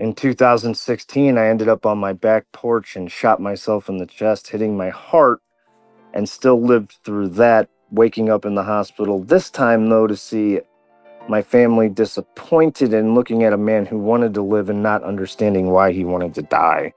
In 2016, I ended up on my back porch and shot myself in the chest, hitting my heart, and still lived through that, waking up in the hospital. This time, though, to see my family disappointed in looking at a man who wanted to live and not understanding why he wanted to die.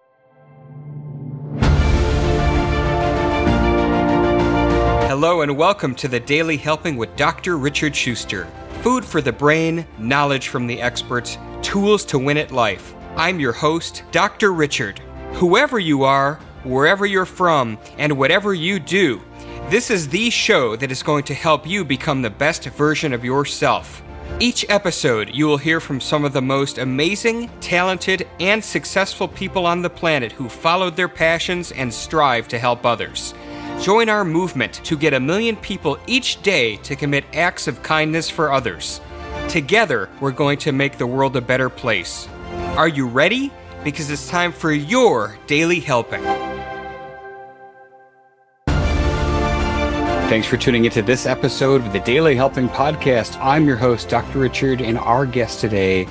Hello and welcome to the Daily Helping with Dr. Richard Schuster. Food for the brain, knowledge from the experts, tools to win at life. I'm your host, Dr. Richard. Whoever you are, wherever you're from, and whatever you do, this is the show that is going to help you become the best version of yourself. Each episode, you will hear from some of the most amazing, talented, and successful people on the planet who followed their passions and strive to help others. Join our movement to get 1 million people each day to commit acts of kindness for others. Together, we're going to make the world a better place. Are you ready? Because it's time for your Daily Helping. Thanks for tuning into this episode of the Daily Helping Podcast. I'm your host, Dr. Richard, and our guest today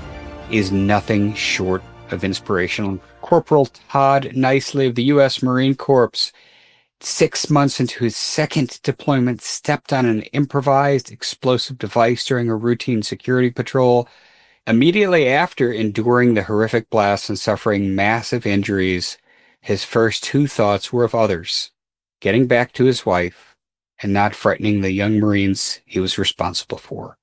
is nothing short of inspirational. Corporal Todd Nicely of the U.S. Marine Corps, 6 months into his second deployment, stepped on an improvised explosive device during a routine security patrol. Immediately after enduring the horrific blast and suffering massive injuries, his first two thoughts were of others, getting back to his wife, and not frightening the young Marines he was responsible for.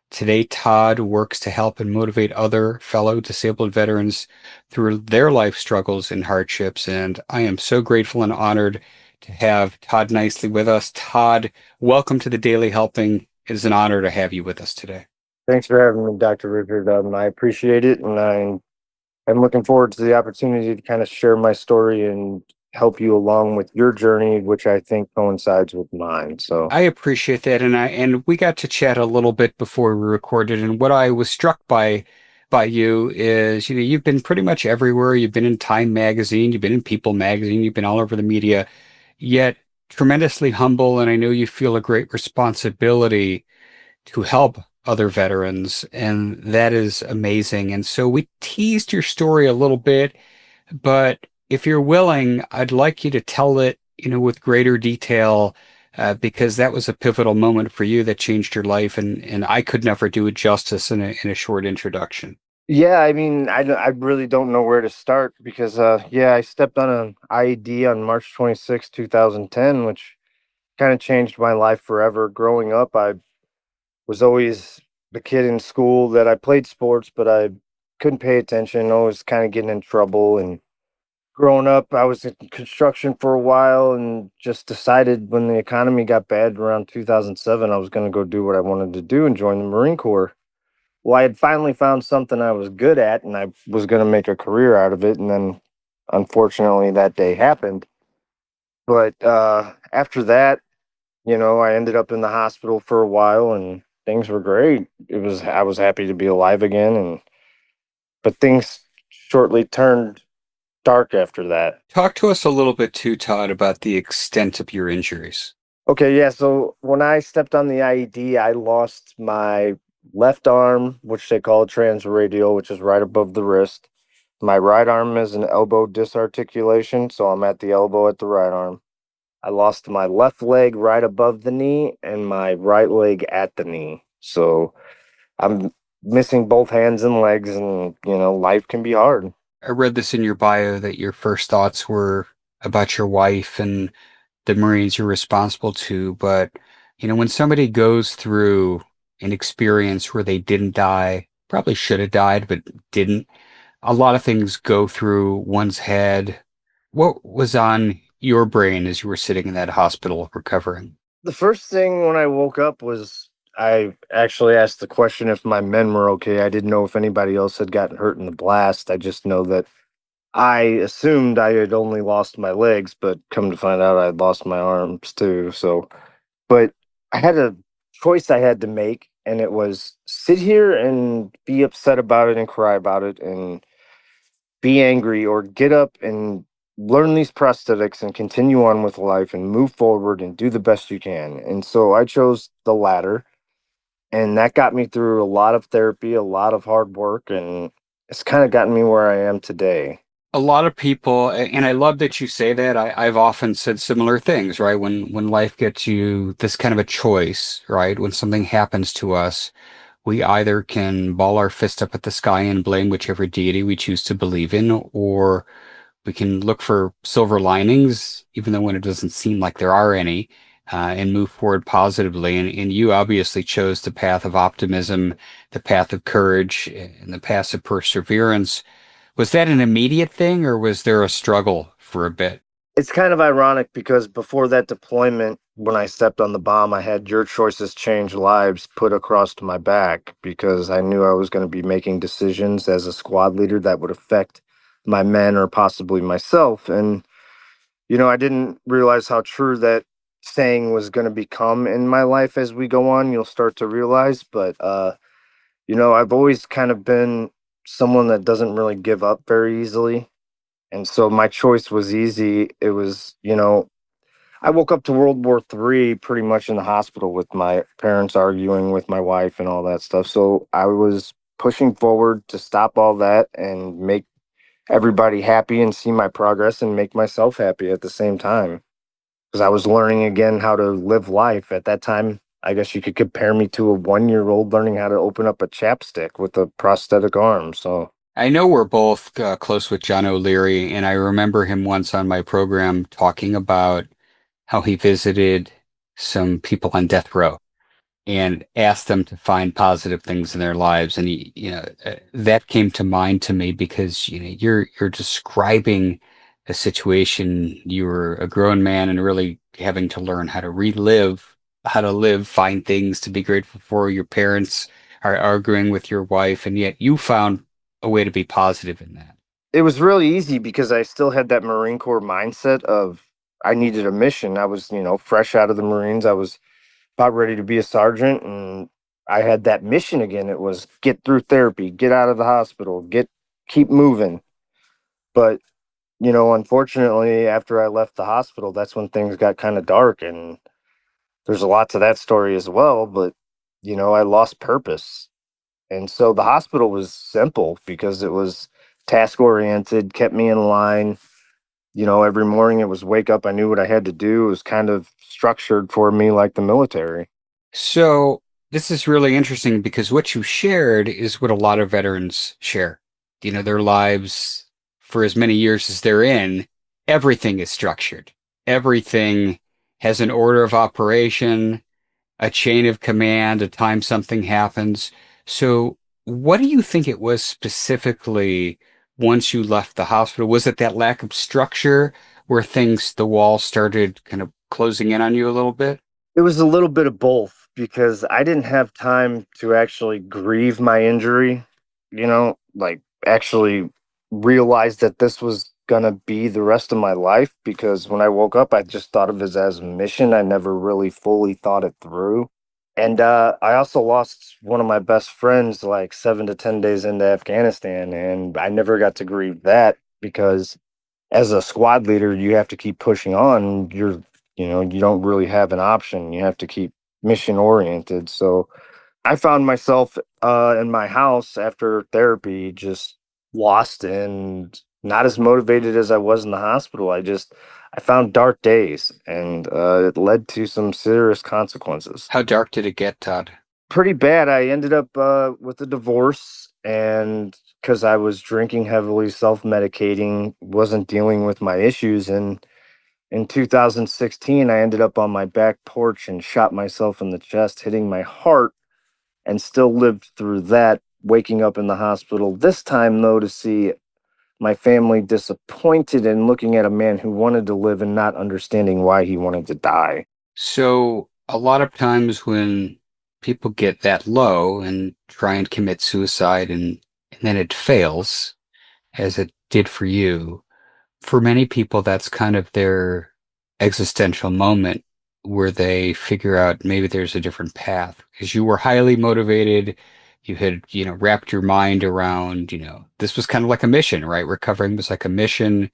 Today, Todd works to help and motivate other fellow disabled veterans through their life struggles and hardships, and I am so grateful and honored to have Todd Nicely with us. Todd, welcome to the Daily Helping. It is an honor to have you with us today. Thanks for having me, Dr. Richard. I appreciate it, and I'm looking forward to the opportunity to kind of share my story and help you along with your journey, which I think coincides with mine. So I appreciate that, and we got to chat a little bit before we recorded, and what I was struck by you is, you've been pretty much everywhere. You've been in Time magazine, you've been in People magazine, you've been all over the media, yet tremendously humble, and I know you feel a great responsibility to help other veterans, and that is amazing. And so we teased your story a little bit, but if you're willing, I'd like you to tell it, with greater detail, because that was a pivotal moment for you that changed your life, and I could never do it justice in a short introduction. yeah, I really don't know where to start because I stepped on an IED on March 26, 2010, which kind of changed my life forever. Growing up, I was always the kid in school that I played sports, but I couldn't pay attention, always kind of getting in trouble. And growing up, I was in construction for a while and just decided when the economy got bad around 2007, I was going to go do what I wanted to do and join the Marine Corps. Well, I had finally found something I was good at and I was going to make a career out of it. And then unfortunately, that day happened. But after that, I ended up in the hospital for a while and things were great. I was happy to be alive again, but things shortly turned dark after that. Talk to us a little bit too, Todd, about the extent of your injuries. Okay, yeah, so when I stepped on the IED, I lost my left arm, which they call transradial, which is right above the wrist. My right arm is an elbow disarticulation, so I'm at the elbow at the right arm. I lost my left leg right above the knee and my right leg at the knee. So I'm missing both hands and legs, and life can be hard. I read this in your bio that your first thoughts were about your wife and the Marines you're responsible to. But, when somebody goes through an experience where they didn't die, probably should have died, but didn't, a lot of things go through one's head. What was on your brain as you were sitting in that hospital recovering? The first thing when I woke up was I actually asked the question if my men were okay. I didn't know if anybody else had gotten hurt in the blast. I just know that I assumed I had only lost my legs, but come to find out I had lost my arms too. So, but I had a choice I had to make, and it was sit here and be upset about it and cry about it and be angry, or get up and learn these prosthetics and continue on with life and move forward and do the best you can. And so I chose the latter, and that got me through a lot of therapy, a lot of hard work, and it's kind of gotten me where I am today. A lot of people, and I love that you say that. I've often said similar things, right? When life gets you this kind of a choice, right? When something happens to us, we either can ball our fist up at the sky and blame whichever deity we choose to believe in, or we can look for silver linings, even though when it doesn't seem like there are any, and move forward positively. And you obviously chose the path of optimism, the path of courage, and the path of perseverance. Was that an immediate thing, or was there a struggle for a bit? It's kind of ironic because before that deployment, when I stepped on the bomb, I had your choices change lives put across to my back because I knew I was going to be making decisions as a squad leader that would affect my men or possibly myself. And, I didn't realize how true that saying was going to become in my life as we go on. You'll start to realize. But, I've always kind of been someone that doesn't really give up very easily. And so my choice was easy. It was, I woke up to World War III pretty much in the hospital with my parents arguing with my wife and all that stuff. So I was pushing forward to stop all that and make everybody happy and see my progress and make myself happy at the same time. Because I was learning again how to live life. At that time, I guess you could compare me to a 1 year old learning how to open up a chapstick with a prosthetic arm. So I know we're both close with John O'Leary, and I remember him once on my program talking about how he visited some people on death row and asked them to find positive things in their lives. And that came to mind to me because you're describing a situation. You were a grown man and really having to learn how to relive, how to live, find things to be grateful for. Your parents are arguing with your wife, and yet you found a way to be positive in that. it was really easy because I still had that Marine Corps mindset of I needed a mission. I was, fresh out of the Marines. I was about ready to be a sergeant, and I had that mission again. It was get through therapy, get out of the hospital, keep moving. But, unfortunately, after I left the hospital, that's when things got kind of dark, and there's a lot to that story as well. But, I lost purpose. And so the hospital was simple because it was task oriented, kept me in line. Every morning it was wake up, I knew what I had to do. It was kind of structured for me like the military. So this is really interesting because what you shared is what a lot of veterans share. Their lives for as many years as they're in, everything is structured. Everything has an order of operation, a chain of command, a time something happens. So what do you think it was specifically once you left the hospital? Was it that lack of structure where the walls started kind of closing in on you a little bit? It was a little bit of both because I didn't have time to actually grieve my injury, like actually realize that this was gonna be the rest of my life because when I woke up, I just thought of it as a mission. I never really fully thought it through. And I also lost one of my best friends like 7 to 10 days into Afghanistan, and I never got to grieve that because as a squad leader, you have to keep pushing on. You don't really have an option. You have to keep mission oriented. So I found myself in my house after therapy, just lost and not as motivated as I was in the hospital. I found dark days, and it led to some serious consequences. How dark did it get, Todd? Pretty bad. I ended up with a divorce, and because I was drinking heavily, self-medicating, wasn't dealing with my issues, and in 2016, I ended up on my back porch and shot myself in the chest, hitting my heart, and still lived through that, waking up in the hospital. This time, though, to see my family disappointed and looking at a man who wanted to live and not understanding why he wanted to die. So a lot of times when people get that low and try and commit suicide and then it fails, as it did for you, for many people that's kind of their existential moment where they figure out maybe there's a different path. Because you were highly motivated, you had, wrapped your mind around, this was kind of like a mission, right? Recovering was like a mission,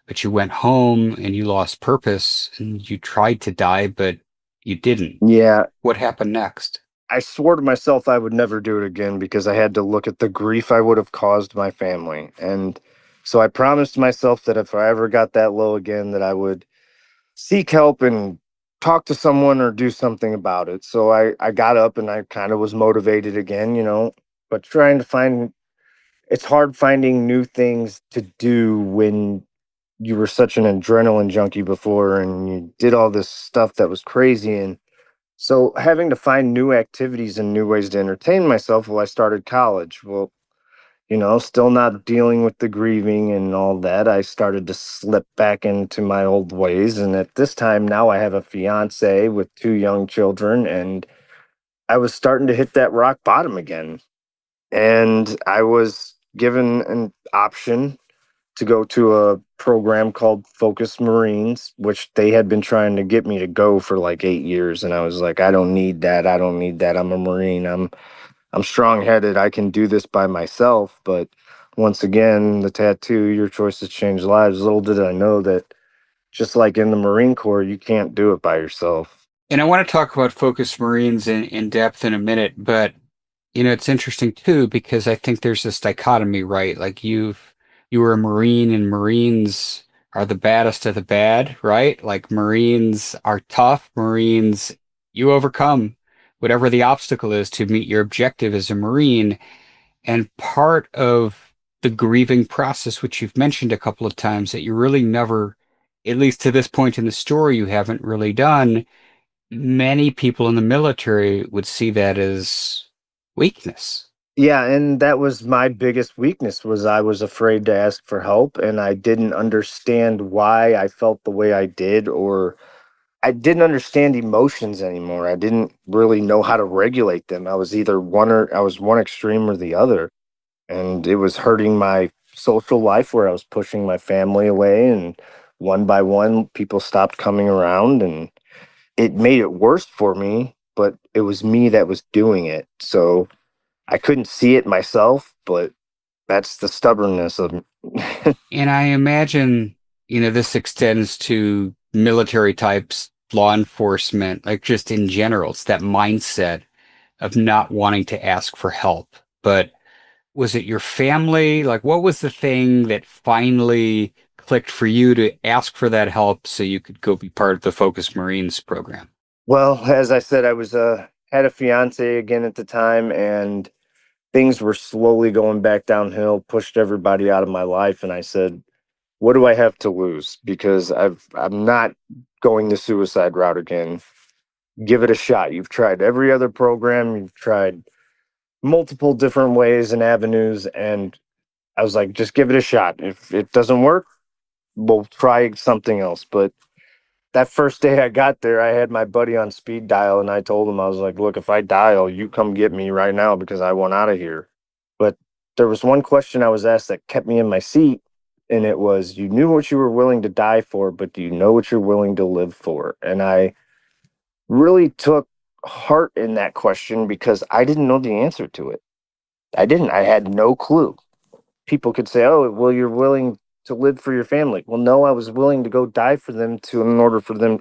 but you went home and you lost purpose and you tried to die, but you didn't. Yeah, What happened next? I swore to myself I would never do it again because I had to look at the grief I would have caused my family. And so I promised myself that if I ever got that low again, that I would seek help and talk to someone or do something about it. So I got up and I kind of was motivated again, but trying to find it's hard finding new things to do when you were such an adrenaline junkie before and you did all this stuff that was crazy. And so having to find new activities and new ways to entertain myself while I started college. Well, still not dealing with the grieving and all that. I started to slip back into my old ways. And at this time now I have a fiance with two young children, and I was starting to hit that rock bottom again. And I was given an option to go to a program called Focus Marines, which they had been trying to get me to go for like 8 years. And I was like, I don't need that. I don't need that. I'm a Marine. I'm strong-headed. I can do this by myself. But once again, the tattoo, your choices change lives. Little did I know that just like in the Marine Corps, you can't do it by yourself. And I want to talk about Focus Marines in depth in a minute, but it's interesting too because I think there's this dichotomy, right? Like you were a Marine and Marines are the baddest of the bad, right? Like Marines are tough. Marines, you overcome whatever the obstacle is to meet your objective as a Marine. And part of the grieving process, which you've mentioned a couple of times, that you really never, at least to this point in the story, you haven't really done. Many people in the military would see that as weakness. Yeah, and that was my biggest weakness was I was afraid to ask for help, and I didn't understand why I felt the way I did, or I didn't understand emotions anymore. I didn't really know how to regulate them. I was one extreme or the other. And it was hurting my social life where I was pushing my family away, and one by one people stopped coming around, and it made it worse for me, but it was me that was doing it. So I couldn't see it myself, but that's the stubbornness of And I imagine, this extends to military types, law enforcement, like just in general. It's that mindset of not wanting to ask for help. But was it your family? Like, what was the thing that finally clicked for you to ask for that help so you could go be part of the Focus Marines program? well, as I said, I was had a fiance again at the time, and things were slowly going back downhill, pushed everybody out of my life, and I said, what do I have to lose? Because I'm not going the suicide route again. Give it a shot. You've tried every other program, you've tried multiple different ways and avenues, and I was like, just give it a shot. If it doesn't work, we'll try something else. But that first day I got there, I had my buddy on speed dial, and I told him, I was like, look, if I dial, you come get me right now because I want out of here. But there was one question I was asked that kept me in my seat, and it was, you knew what you were willing to die for, but do you know what you're willing to live for? And I really took heart in that question because I didn't know the answer to it. I didn't. I had no clue. People could say, "Oh, well, you're willing to live for your family." Well, no, I was willing to go die for them to in order for them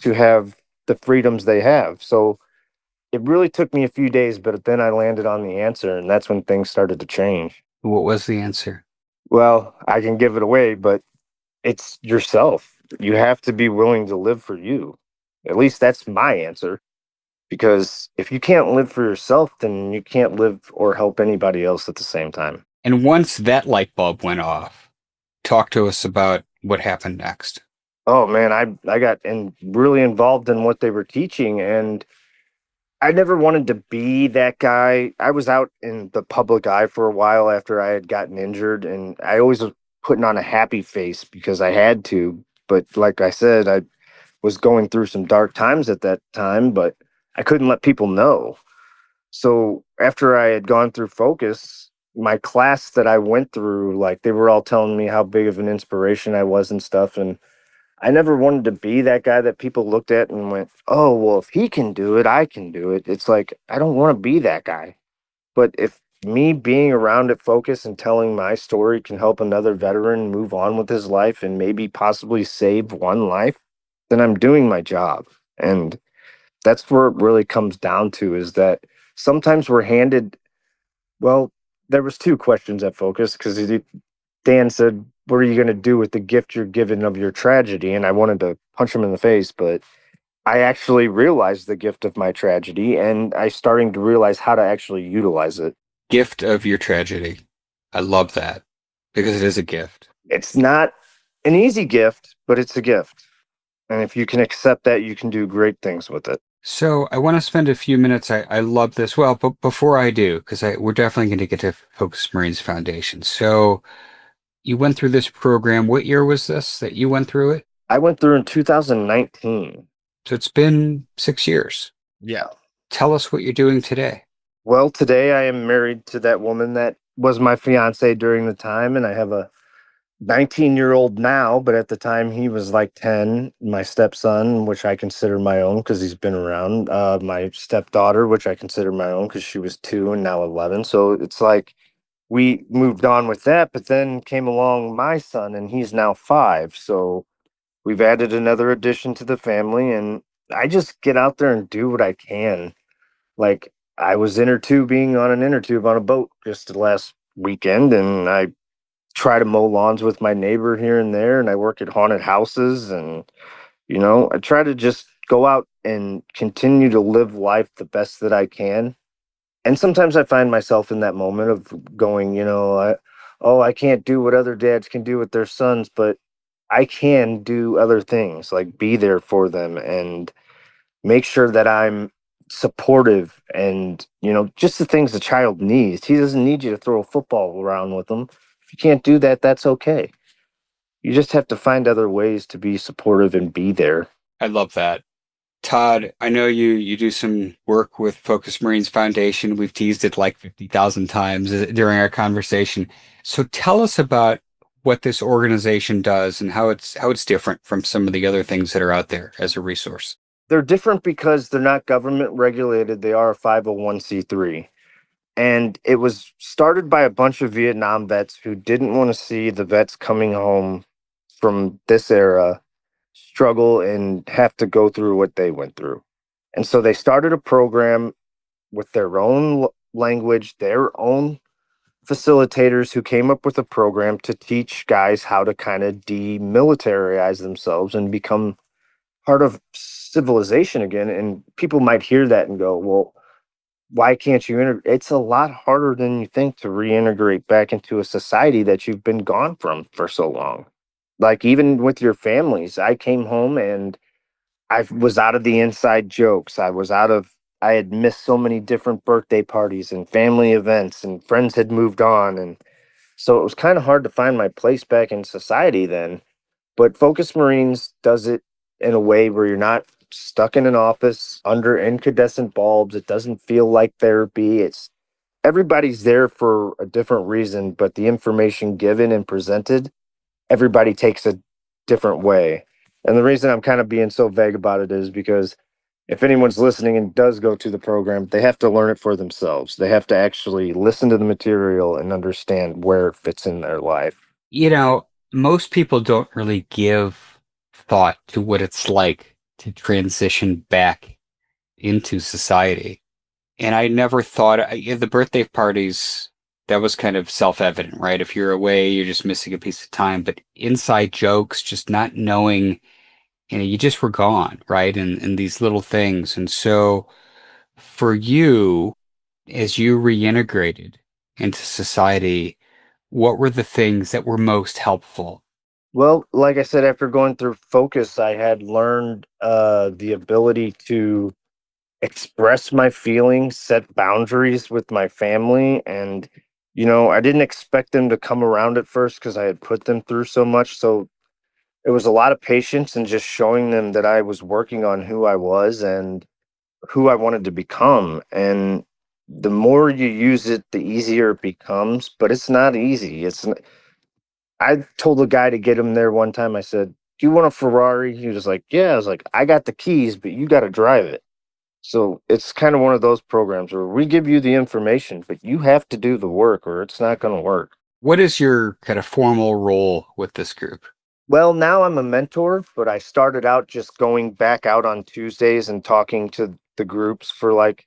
to have the freedoms they have. So it really took me a few days, but then I landed on the answer, and that's when things started to change. What was the answer? Well, I can give it away, but it's yourself. You have to be willing to live for you. At least that's my answer. Because if you can't live for yourself, then you can't live or help anybody else at the same time. And once that light bulb went off, talk to us about what happened next. Oh man, I got really involved in what they were teaching, and I never wanted to be that guy. I was out in the public eye for a while after I had gotten injured, and I always was putting on a happy face because I had to. But like I said, I was going through some dark times at that time, but I couldn't let people know. So after I had gone through Focus, my class that I went through, like they were all telling me how big of an inspiration I was and stuff. And I never wanted to be that guy that people looked at and went, oh, well, if he can do it, I can do it. It's like, I don't want to be that guy. But if me being around at Focus and telling my story can help another veteran move on with his life and maybe possibly save one life, then I'm doing my job. And That's where it really comes down to, is that sometimes we're handed, well, there was two questions at Focus because Dan said, "What are you going to do with the gift you're given of your tragedy?" And I wanted to punch him in the face, but I actually realized the gift of my tragedy, and I starting to realize how to actually utilize it. Gift of your tragedy. I love that because it is a gift. It's not an easy gift, but it's a gift. And if you can accept that, you can do great things with it. So I want to spend a few minutes. I love this. Well, but before I do, because we're definitely going to get to Focus Marines Foundation. So you went through this program. What year was this that you went through it? I went through in 2019. So it's been 6 years. Yeah. Tell us what you're doing today. Well, today I am married to that woman that was my fiance during the time, and I have a 19-year-old now, but at the time he was like 10. My stepson, which I consider my own because he's been around. My stepdaughter, which I consider my own because she was 2 and now 11. So it's like we moved on with that, but then came along my son, and he's now 5. So we've added another addition to the family, and I just get out there and do what I can. Like, I was inner tubing on an inner tube on a boat just the last weekend, and I try to mow lawns with my neighbor here and there, and I work at haunted houses, and I try to just go out and continue to live life the best that I can. And sometimes I find myself in that moment of going, I can't do what other dads can do with their sons, but I can do other things, like be there for them and make sure that I'm supportive and, just the things the child needs. He doesn't need you to throw a football around with him. If you can't do that, that's okay. You just have to find other ways to be supportive and be there. I love that. Todd, I know you do some work with Focus Marines Foundation. We've teased it like 50,000 times during our conversation. So tell us about what this organization does and how it's different from some of the other things that are out there as a resource. They're different because they're not government regulated. They are a 501(c)(3). And it was started by a bunch of Vietnam vets who didn't want to see the vets coming home from this era struggle and have to go through what they went through. And so they started a program with their own language, their own facilitators who came up with a program to teach guys how to kind of demilitarize themselves and become part of civilization again. And people might hear that and go, well, why can't you it's a lot harder than you think to reintegrate back into a society that you've been gone from for so long. Like, even with your families, I came home and I was out of the inside jokes. I had missed so many different birthday parties and family events, and friends had moved on. And so it was kind of hard to find my place back in society then. But Focus Marines does it in a way where you're not stuck in an office under incandescent bulbs. It doesn't feel like therapy. It's everybody's there for a different reason, but the information given and presented, everybody takes a different way. And the reason I'm kind of being so vague about it is because if anyone's listening and does go to the program, they have to learn it for themselves. They have to actually listen to the material and understand where it fits in their life. Most people don't really give thought to what it's like to transition back into society. And I never thought the birthday parties, that was kind of self-evident, right? If you're away, you're just missing a piece of time. But inside jokes, just not knowing, you just were gone, right? And these little things. And so for you, as you reintegrated into society, what were the things that were most helpful? Well, like I said, after going through Focus, I had learned the ability to express my feelings, set boundaries with my family. And, I didn't expect them to come around at first because I had put them through so much. So it was a lot of patience and just showing them that I was working on who I was and who I wanted to become. And the more you use it, the easier it becomes, but it's not easy. I told a guy to get him there one time. I said, "Do you want a Ferrari?" He was like, "Yeah." I was like, "I got the keys, but you got to drive it." So it's kind of one of those programs where we give you the information, but you have to do the work or it's not going to work. What is your kind of formal role with this group? Well, now I'm a mentor, but I started out just going back out on Tuesdays and talking to the groups for like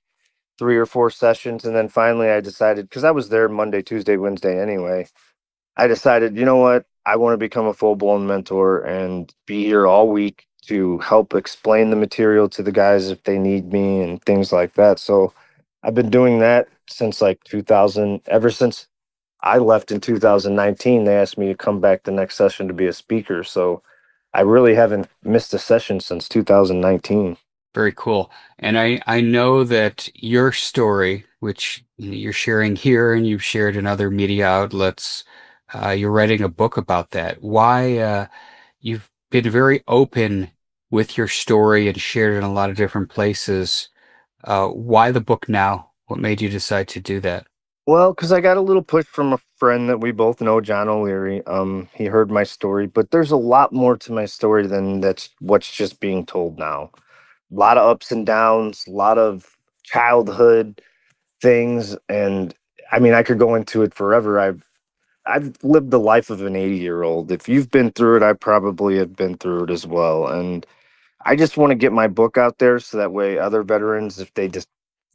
3 or 4 sessions. And then finally I decided, because I was there Monday, Tuesday, Wednesday anyway, I decided, you know what? I want to become a full blown mentor and be here all week to help explain the material to the guys if they need me and things like that. So I've been doing that since like 2000, ever since I left in 2019. They asked me to come back the next session to be a speaker. So I really haven't missed a session since 2019. Very cool. And I know that your story, which you're sharing here and you've shared in other media outlets, you're writing a book about that. Why, you've been very open with your story and shared it in a lot of different places. Why the book now? What made you decide to do that? Well, because I got a little push from a friend that we both know, John O'Leary. He heard my story, but there's a lot more to my story than that's what's just being told now. A lot of ups and downs, a lot of childhood things, and I mean, I could go into it forever. I've lived the life of an 80-year-old. If you've been through it, I probably have been through it as well. And I just want to get my book out there so that way other veterans, if they just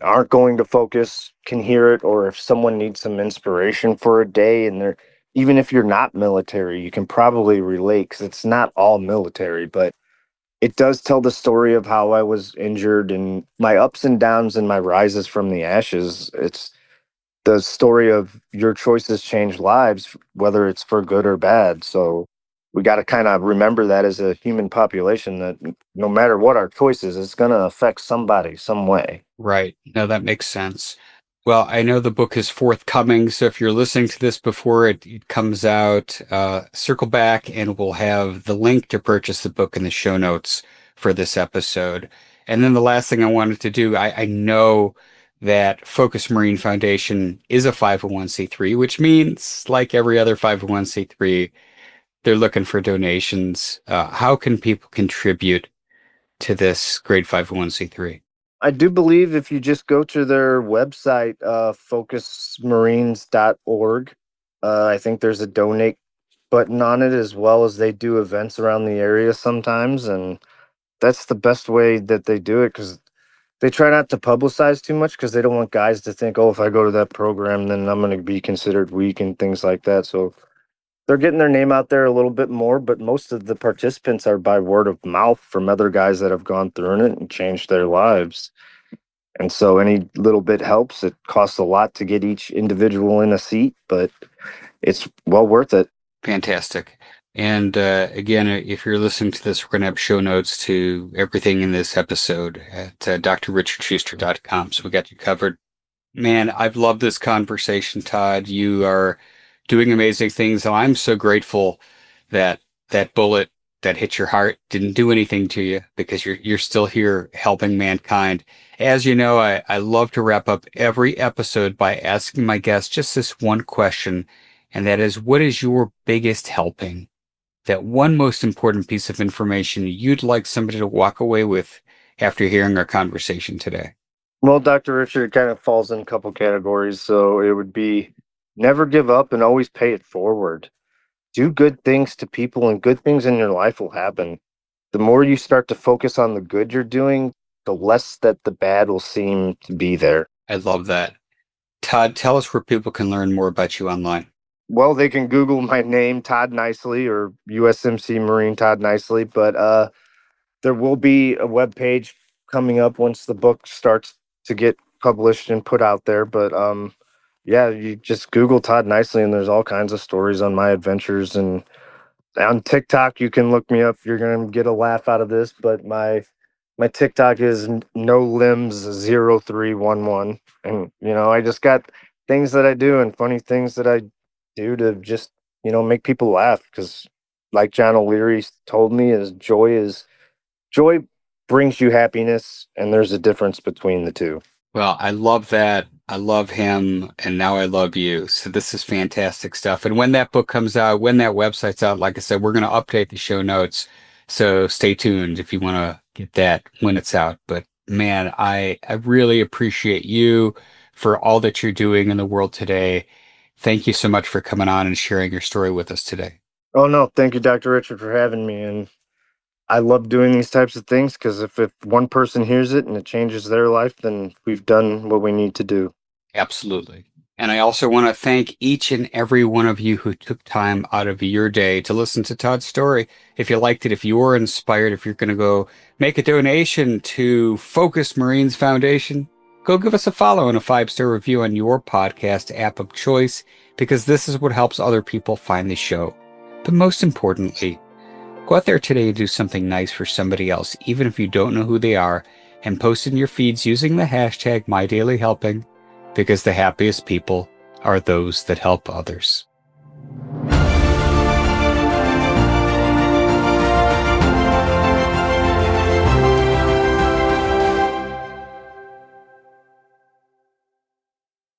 aren't going to focus, can hear it, or if someone needs some inspiration for a day and they're even if you're not military, you can probably relate because it's not all military, but it does tell the story of how I was injured and my ups and downs and my rises from the ashes. It's the story of your choices change lives, whether it's for good or bad. So we got to kind of remember that as a human population, that no matter what our choices, it's going to affect somebody some way. Right. No, that makes sense. Well, I know the book is forthcoming, so if you're listening to this before it comes out, circle back and we'll have the link to purchase the book in the show notes for this episode. And then the last thing I wanted to do, I know that Focus Marine Foundation is a 501c3, which means, like every other 501c3, they're looking for donations. How can people contribute to this great 501c3? I do believe if you just go to their website, focusmarines.org, I think there's a donate button on it, as well as they do events around the area sometimes. And that's the best way that they do it because they try not to publicize too much because they don't want guys to think, oh, if I go to that program, then I'm going to be considered weak and things like that. So they're getting their name out there a little bit more, but most of the participants are by word of mouth from other guys that have gone through it and changed their lives. And so any little bit helps. It costs a lot to get each individual in a seat, but it's well worth it. Fantastic. And again, if you're listening to this, we're going to have show notes to everything in this episode at drrichardschuster.com. So we got you covered. Man, I've loved this conversation, Todd. You are doing amazing things. And I'm so grateful that that bullet that hit your heart didn't do anything to you because you're still here helping mankind. As you know, I love to wrap up every episode by asking my guests just this one question, and that is, what is your biggest helping? That one most important piece of information you'd like somebody to walk away with after hearing our conversation today? Well, Dr. Richard kind of falls in a couple categories. So it would be never give up and always pay it forward. Do good things to people, and good things in your life will happen. The more you start to focus on the good you're doing, the less that the bad will seem to be there. I love that. Todd, tell us where people can learn more about you online. Well, they can Google my name, Todd Nicely, or USMC Marine Todd Nicely, but there will be a web page coming up once the book starts to get published and put out there. But yeah, you just Google Todd Nicely, and there's all kinds of stories on my adventures. And on TikTok, you can look me up. You're gonna get a laugh out of this, but my TikTok is no limbs 0311, and I just got things that I do and funny things that I do to just make people laugh because, like John O'Leary told me, joy brings you happiness, and there's a difference between the two. Well, I love that. I love him, and now I love you. So this is fantastic stuff. And when that book comes out, when that website's out, like I said, we're going to update the show notes. So stay tuned if you want to get that when it's out. But man, I really appreciate you for all that you're doing in the world today. Thank you so much for coming on and sharing your story with us today. Oh no, thank you, Dr. Richard, for having me. And I love doing these types of things because if one person hears it and it changes their life, then we've done what we need to do. Absolutely. And I also want to thank each and every one of you who took time out of your day to listen to Todd's story. If you liked it, if you were inspired, if you're going to go make a donation to Focus Marines Foundation, go give us a follow and a 5-star review on your podcast app of choice, because this is what helps other people find the show. But most importantly, go out there today and do something nice for somebody else, even if you don't know who they are, and post in your feeds using the hashtag MyDailyHelping, because the happiest people are those that help others.